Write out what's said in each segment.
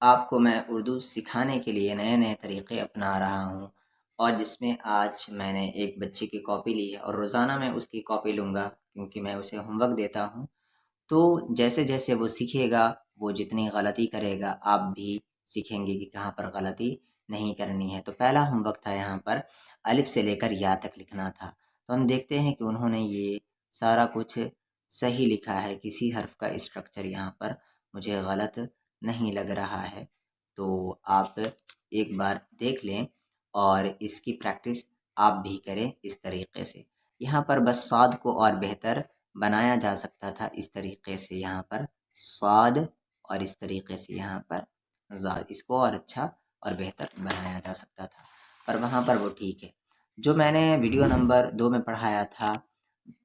आपको मैं उर्दू सिखाने के लिए नए नए तरीक़े अपना रहा हूँ और जिसमें आज मैंने एक बच्चे की कॉपी ली है और रोज़ाना मैं उसकी कॉपी लूँगा क्योंकि मैं उसे होमवर्क देता हूँ। तो जैसे जैसे वो सीखेगा, वो जितनी गलती करेगा आप भी सीखेंगे कि कहाँ पर गलती नहीं करनी है। तो पहला होमवर्क था यहाँ पर अलिफ से लेकर या तक लिखना था। तो हम देखते हैं कि उन्होंने ये सारा कुछ सही लिखा है, किसी हर्फ का स्ट्रक्चर यहाँ पर मुझे गलत नहीं लग रहा है। तो आप एक बार देख लें और इसकी प्रैक्टिस आप भी करें इस तरीके से। यहाँ पर बस साद को और बेहतर बनाया जा सकता था इस तरीके से, यहाँ पर साद और इस तरीके से यहाँ पर ज़ाद, इसको और अच्छा और बेहतर बनाया जा सकता था, पर वहाँ पर वो ठीक है। जो मैंने वीडियो नंबर 2 में पढ़ाया था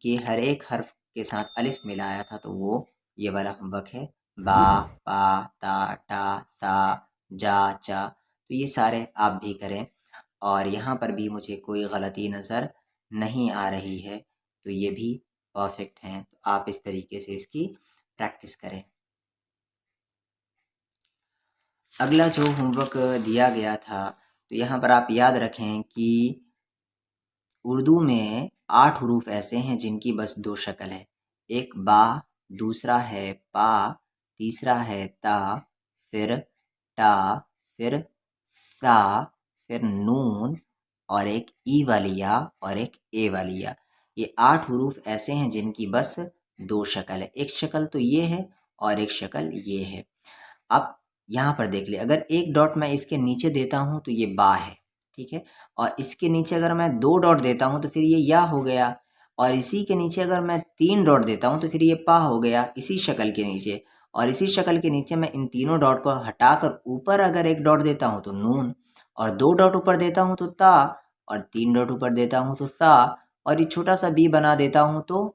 कि हर एक हर्फ के साथ अलिफ मिलाया था, तो वो ये वाला होमवर्क है। बा, पा, ता, टा, ता, जा, चा। तो ये सारे आप भी करें और यहाँ पर भी मुझे कोई गलती नज़र नहीं आ रही है, तो ये भी परफेक्ट हैं। तो आप इस तरीके से इसकी प्रैक्टिस करें। अगला जो होमवर्क दिया गया था, तो यहाँ पर आप याद रखें कि उर्दू में 8 हरूफ ऐसे हैं जिनकी बस 2 शक्ल है। एक बा, दूसरा है पा, तीसरा है ता, फिर टा, फिर सा, फिर नून और एक ई वाली या और एक ए वाली या। ये 8 हरूफ ऐसे हैं जिनकी बस 2 शक्ल है। एक शक्ल तो ये है और एक शक्ल ये है। आप यहाँ पर देख ले, अगर एक डॉट मैं इसके नीचे देता हूँ तो ये बा है, ठीक है। और इसके नीचे अगर मैं 2 डॉट देता हूँ तो फिर ये या हो गया। और इसी के नीचे अगर मैं 3 डॉट देता हूँ तो फिर ये पा हो गया, इसी शक्ल के नीचे। और इसी शक्ल के नीचे मैं इन तीनों डॉट को हटाकर ऊपर अगर एक डॉट देता हूँ तो नून, और 2 डॉट ऊपर देता हूँ तो ता, और 3 डॉट ऊपर देता हूँ तो सा, और ये छोटा सा बी बना देता हूँ तो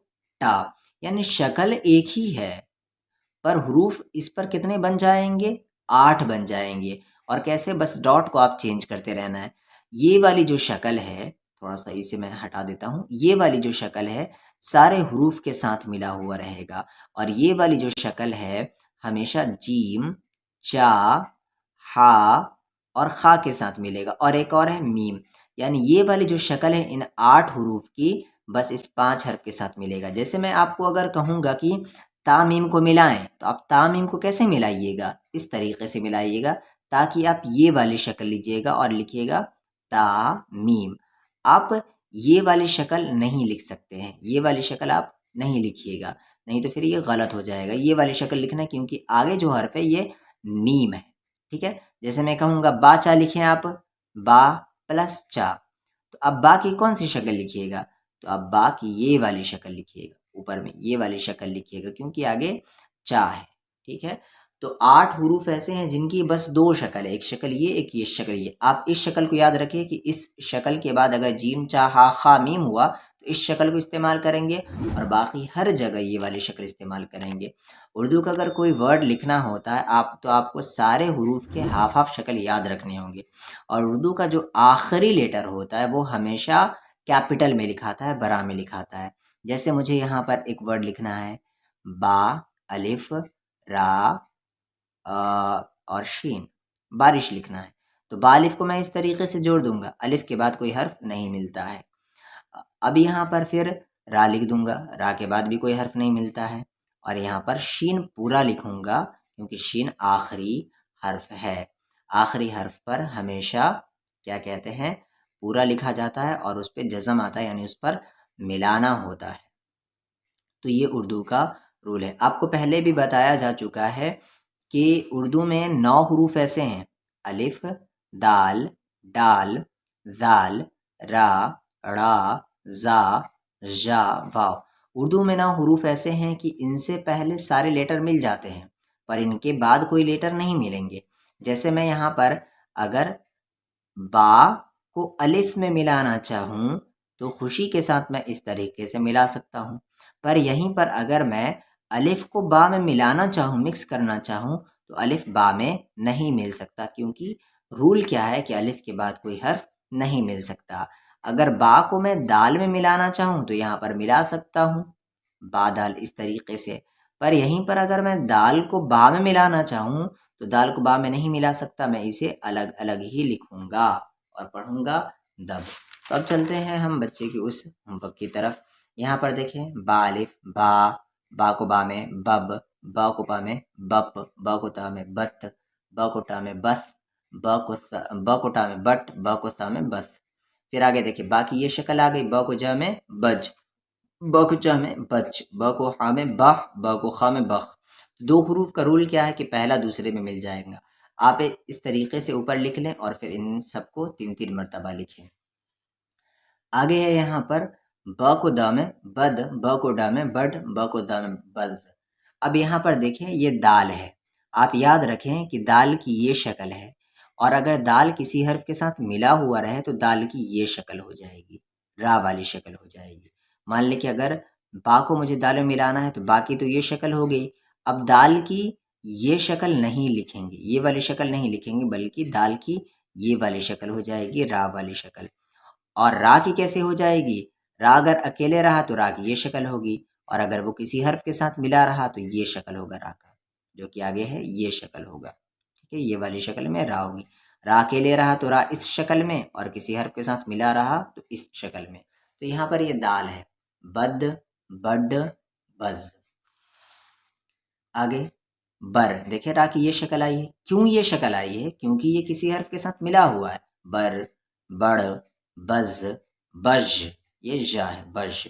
टा। यानी शक्ल एक ही है, पर हरूफ इस पर कितने बन जाएंगे? 8 बन जाएंगे। और कैसे? बस डॉट को आप चेंज करते रहना है। ये वाली जो शक्ल है, थोड़ा सा इसे मैं हटा देता हूँ, ये वाली जो शक्ल है सारे हरूफ के साथ मिला हुआ रहेगा, और ये वाली जो शक्ल है हमेशा जीम, चा, हा और खा के साथ मिलेगा, और एक और है मीम। यानी ये वाली जो शक्ल है इन 8 हरूफ की बस इस 5 हर्फ के साथ मिलेगा। जैसे मैं आपको अगर कहूँगा कि तामीम को मिलाएं, तो आप तामीम को कैसे मिलाइएगा? इस तरीके से मिलाइएगा ताकि आप ये वाली शक्ल लीजिएगा और लिखिएगा तामीम। आप ये वाली शक्ल नहीं लिख सकते हैं, ये वाली शक्ल आप नहीं लिखिएगा, नहीं तो फिर ये गलत हो जाएगा। ये वाली शक्ल लिखना है क्योंकि आगे जो हर्फ है ये मीम है, ठीक है। जैसे मैं कहूँगा बा चा लिखें आप, बा प्लस चा, तो अब बा की कौन सी शक्ल लिखिएगा? तो अब बा की ये वाली शक्ल लिखिएगा, ऊपर में ये वाली शक्ल लिखिएगा क्योंकि आगे चा है, ठीक है। तो 8 हरूफ ऐसे हैं जिनकी बस 2 शक्ल है, एक शक्ल ये, एक ये शक्ल ये। आप इस शक्ल को याद रखिए कि इस शक्ल के बाद अगर जीम चा हा खा मीम हुआ तो इस शक्ल को इस्तेमाल करेंगे, और बाकी हर जगह ये वाली शक्ल इस्तेमाल करेंगे। उर्दू का अगर कोई वर्ड लिखना होता है आप, तो आपको सारे हरूफ के हाफ हाफ शक्ल याद रखने होंगे, और उर्दू का जो आखिरी लेटर होता है वो हमेशा कैपिटल में लिखाता है, बड़ा में लिखाता है। जैसे मुझे यहाँ पर एक वर्ड लिखना है बा, अलिफ, रा और शीन, बारिश लिखना है, तो बा अलिफ को मैं इस तरीके से जोड़ दूंगा, अलिफ के बाद कोई हर्फ नहीं मिलता है। अब यहाँ पर फिर रा लिख दूंगा, रा के बाद भी कोई हर्फ नहीं मिलता है, और यहाँ पर शीन पूरा लिखूंगा क्योंकि शीन आखिरी हर्फ है। आखिरी हर्फ पर हमेशा क्या कहते हैं, पूरा लिखा जाता है और उस पर जज़म आता है, यानी उस पर मिलाना होता है। तो ये उर्दू का रूल है। आपको पहले भी बताया जा चुका है कि उर्दू में 9 हरूफ ऐसे हैं, अलिफ, दाल, डाल, जाल, रा, ड़ा, जा, जा, वाव। उर्दू में 9 हरूफ ऐसे हैं कि इनसे पहले सारे लेटर मिल जाते हैं, पर इनके बाद कोई लेटर नहीं मिलेंगे। जैसे मैं यहाँ पर अगर बा को अलिफ में मिलाना चाहूँ तो खुशी के साथ मैं इस तरीके से मिला सकता हूँ, पर यहीं पर अगर मैं अलिफ को बा में मिलाना चाहूँ, मिक्स करना चाहूँ, तो अलिफ बा में नहीं मिल सकता, क्योंकि रूल क्या है कि अलिफ के बाद कोई हर्फ नहीं मिल सकता। अगर बा को मैं दाल में मिलाना चाहूँ तो यहाँ पर मिला सकता हूँ, बा दाल, इस तरीके से। पर यहीं पर अगर मैं दाल को बा में मिलाना चाहूँ तो दाल को बा में नहीं मिला सकता, मैं इसे अलग अलग ही लिखूंगा और पढ़ूंगा दब। तो अब चलते हैं हम बच्चे की उस होमवर्क की तरफ। यहाँ पर देखें, बा अलिफ बा, बा को बा में बब, बा को बा में बप, बा को ता में बत, बा को टा में बस, ब को टा में बट, ब को सा में बस। फिर आगे देखिए, बा की ये शक्ल आ गई, ब को ज में बज, ब को च में बच, ब को हा में बह, ब को खा में बख। दो हरूफ का रूल क्या है कि पहला दूसरे में मिल जाएगा। आप इस तरीके से ऊपर लिख लें और फिर इन सबको 3-3 मरतबा लिखें। आगे है यहाँ पर, ब को द में बद, ब को ड में बड, ब को द में बद। अब यहाँ पर देखें, ये दाल है। आप याद रखें कि दाल की ये शक्ल है, और अगर दाल किसी हर्फ के साथ मिला हुआ रहे तो दाल की ये शक्ल हो जाएगी, रा वाली शक्ल हो जाएगी। मान लें कि अगर बा को मुझे दाल में मिलाना है तो बा की तो ये शक्ल हो गई। अब दाल की ये शक्ल नहीं लिखेंगे, ये वाली शक्ल नहीं लिखेंगे, बल्कि दाल की ये वाली शक्ल हो जाएगी, रा वाली शक्ल। और रा की कैसे हो जाएगी? रा अगर अकेले रहा तो रा की ये शक्ल होगी, और अगर वो किसी हर्फ के साथ मिला रहा तो ये शक्ल होगा रा का, जो कि आगे है ये शक्ल होगा। ठीक है, ये वाली शक्ल में रा होगी। रा अकेले रहा तो रा इस शक्ल में, और किसी हर्फ के साथ मिला रहा तो इस शक्ल में। तो यहाँ पर ये दाल है, बद, बड, बज। आगे बर, देखिए रा की ये शक्ल आई है। क्यों ये शक्ल आई है? क्योंकि ये किसी हर्फ के साथ मिला हुआ है। बर, बड़, बज, बज, ये जा है, बज।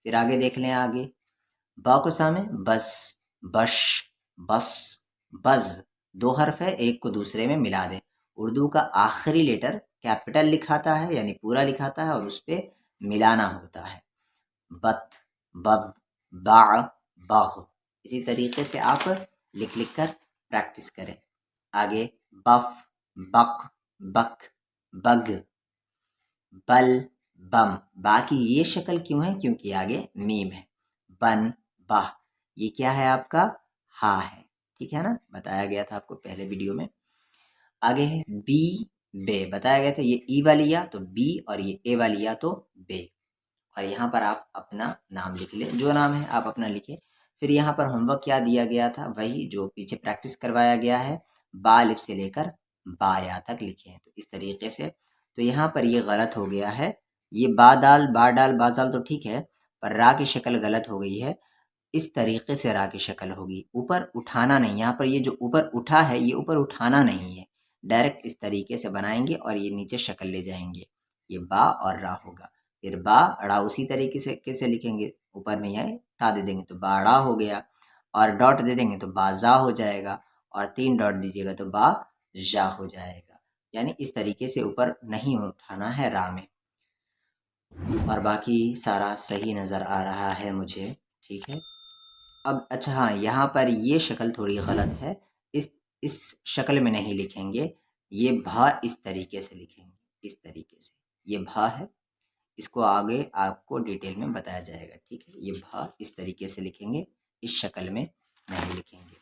फिर आगे देख लें, आगे बा को सामने बस, बश, बस, बज। दो हर्फ है, एक को दूसरे में मिला दें। उर्दू का आखिरी लेटर कैपिटल लिखाता है, यानी पूरा लिखाता है, और उस पर मिलाना होता है। बत, बद, बा, बाग। इसी तरीके से आप लिख लिख कर प्रैक्टिस करें। आगे बफ, बक, बक, बग, बल, बम। बाकी ये शक्ल क्यों है? क्योंकि आगे मीम है। बन, बाह, ये क्या है आपका? हा है। ठीक है ना, बताया गया था आपको पहले वीडियो में। आगे है बी, बे, बताया गया था ये ई वाली या तो बी और ये ए वाली या तो बे। और यहाँ पर आप अपना नाम लिख लें, जो नाम है आप अपना लिखें। फिर यहाँ पर होमवर्क क्या दिया गया था? वही जो पीछे प्रैक्टिस करवाया गया है, बा अलिफ से लेकर बा या तक लिखें, तो इस तरीके से। तो यहाँ पर ये गलत हो गया है, ये बा दाल, बा डाल, बाजाल तो ठीक है, पर रा की शक्ल गलत हो गई है। इस तरीके से रा की शक्ल होगी, ऊपर उठाना नहीं। यहाँ पर ये जो ऊपर उठा है, ये ऊपर उठाना नहीं है, डायरेक्ट इस तरीके से बनाएंगे और ये नीचे शक्ल ले जाएंगे। ये बा और रा होगा। फिर बा अड़ा उसी तरीके से कैसे लिखेंगे, ऊपर में यह टा दे देंगे तो बाड़ा हो गया, और डॉट दे देंगे तो बाजा हो जाएगा, और 3 डॉट दीजिएगा तो बा जा हो जाएगा। यानी इस तरीके से ऊपर नहीं उठाना है रा में। और बाकी सारा सही नज़र आ रहा है मुझे। ठीक है, अब अच्छा हाँ, यहाँ पर ये शक्ल थोड़ी गलत है, इस शक्ल में नहीं लिखेंगे, ये भा इस तरीके से लिखेंगे, इस तरीके से। ये भा है, इसको आगे आपको डिटेल में बताया जाएगा। ठीक है, ये भा इस तरीके से लिखेंगे, इस शक्ल में नहीं लिखेंगे।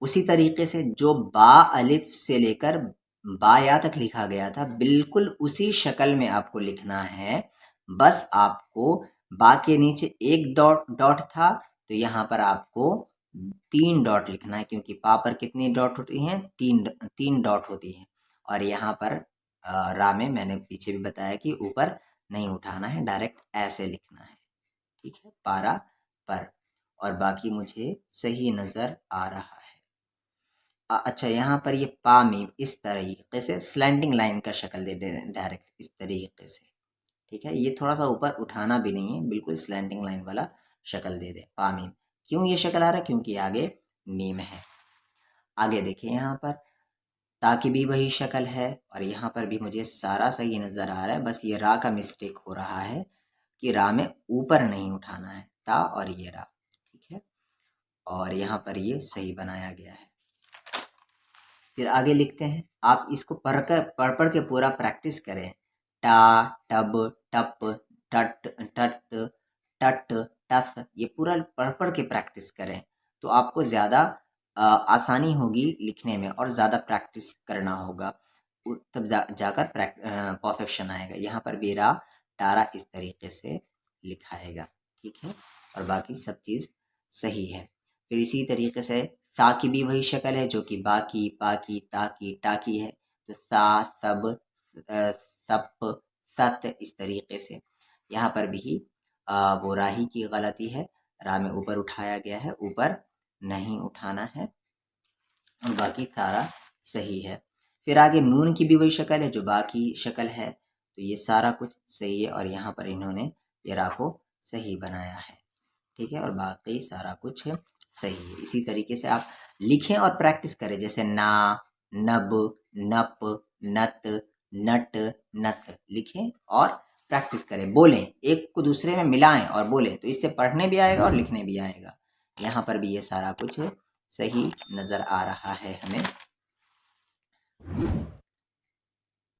उसी तरीके से जो बा अलिफ से लेकर बा या तक लिखा गया था, बिल्कुल उसी शक्ल में आपको लिखना है। बस आपको बा के नीचे एक डॉट था, तो यहाँ पर आपको 3 डॉट लिखना है, क्योंकि पा पर कितनी डॉट होती हैं? 3 डॉट होती हैं। और यहाँ पर रा में मैंने पीछे भी बताया कि ऊपर नहीं उठाना है, डायरेक्ट ऐसे लिखना है। ठीक है, पारा पर। और बाकी मुझे सही नज़र आ रहा है। अच्छा, यहाँ पर ये पा मीम इस तरीके से स्लैंडिंग लाइन का शक्ल दे दें, डायरेक्ट इस तरीके से। ठीक है, ये थोड़ा सा ऊपर उठाना भी नहीं है, बिल्कुल स्लैंडिंग लाइन वाला शक्ल दे दे, पा मीम। क्यों ये शक्ल आ रहा है? क्योंकि आगे मीम है। आगे देखिए, यहाँ पर ता की भी वही शक्ल है, और यहाँ पर भी मुझे सारा सही नज़र आ रहा है। बस ये रा का मिस्टेक हो रहा है कि रा में ऊपर नहीं उठाना है, ता और ये रा। ठीक है, और यहाँ पर ये सही बनाया गया है। फिर आगे लिखते हैं, आप इसको पढ़ के पूरा प्रैक्टिस करें। टा, टब, टप, टट, टट, टट, टस, ये पूरा पढ़ के प्रैक्टिस करें, तो आपको ज़्यादा आसानी होगी लिखने में, और ज़्यादा प्रैक्टिस करना होगा, तब जाकर परफेक्शन आएगा। यहाँ पर भी रा टारा इस तरीके से लिखाएगा। ठीक है, और बाकी सब चीज़ सही है। फिर इसी तरीके से सा की भी वही शक्ल है जो कि बाकी, पाकी, ताकी, टाकी है। तो सा, सब, सप, सत, इस तरीके से। यहाँ पर भी वो राही की गलती है, रा में ऊपर उठाया गया है, ऊपर नहीं उठाना है, और बाकी सारा सही है। फिर आगे नून की भी वही शक्ल है जो बाकी शक्ल है, तो ये सारा कुछ सही है, और यहाँ पर इन्होंने ये रा को सही बनाया है, ठीक है, और बाकी सारा कुछ सही है। इसी तरीके से आप लिखें और प्रैक्टिस करें, जैसे ना, नब, नप, नत, नट, नत, लिखें और प्रैक्टिस करें, बोलें, एक को दूसरे में मिलाएं और बोलें, तो इससे पढ़ने भी आएगा और लिखने भी आएगा। यहाँ पर भी ये सारा कुछ सही नज़र आ रहा है हमें।